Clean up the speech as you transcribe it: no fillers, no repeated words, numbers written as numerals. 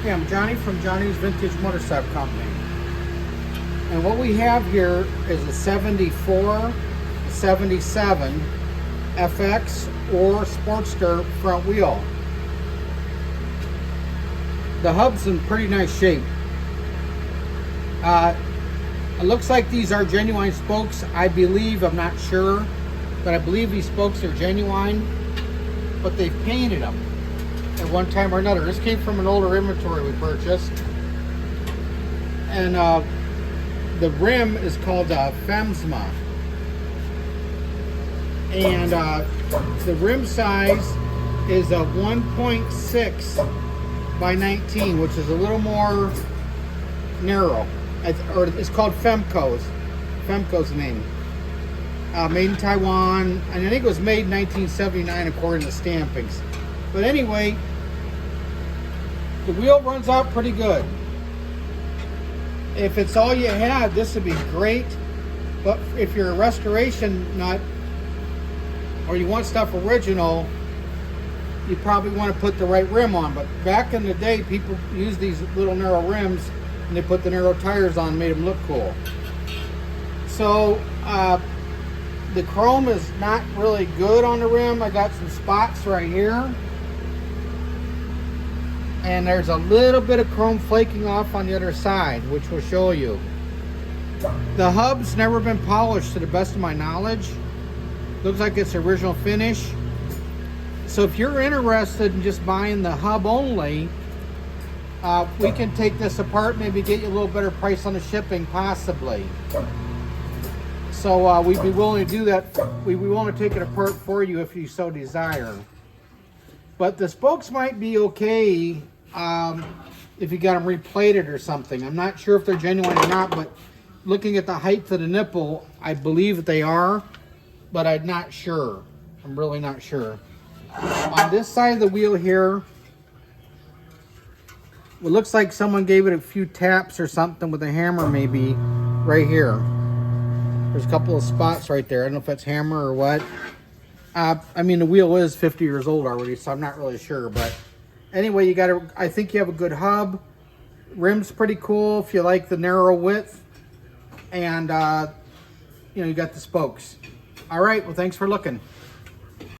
Hey, I'm Johnny from Johnny's Vintage Motorcycle Company. And what we have here is a 74, 77 FX or Sportster front wheel. The hub's in pretty nice shape. It looks like these are genuine spokes. I believe, I'm not sure, but I believe these spokes are genuine, but they've painted them at one time or another. This came from an older inventory we purchased. And the rim is called Femco. And the rim size is a 1.6 by 19, which is a little more narrow. It's called Femco's. Femco's name. Made in Taiwan, and I think it was made in 1979 according to stampings. But anyway, the wheel runs out pretty good. If it's all you had, this would be great. But if you're a restoration nut or you want stuff original, you probably want to put the right rim on. But back in the day, people used these little narrow rims and they put the narrow tires on and made them look cool. So the chrome is not really good on the rim. I got some spots right here. And there's a little bit of chrome flaking off on the other side, which will show you. The hub's never been polished to the best of my knowledge. Looks like it's original finish. So if you're interested in just buying the hub only, we can take this apart, maybe get you a little better price on the shipping, possibly. So we'd be willing to do that. We'd be willing to take it apart for you if you so desire. But the spokes might be okay if you got them replated or something. I'm not sure if they're genuine or not, but looking at the height of the nipple, I believe that they are, but I'm not sure. I'm really not sure. On this side of the wheel here, it looks like someone gave it a few taps or something with a hammer, maybe right here. There's a couple of spots right there. I don't know if that's hammer or what. I mean, the wheel is 50 years old already, so I'm not really sure. But anyway, I think you have a good hub. Rim's pretty cool if you like the narrow width. And, you got the spokes. All right, well, thanks for looking.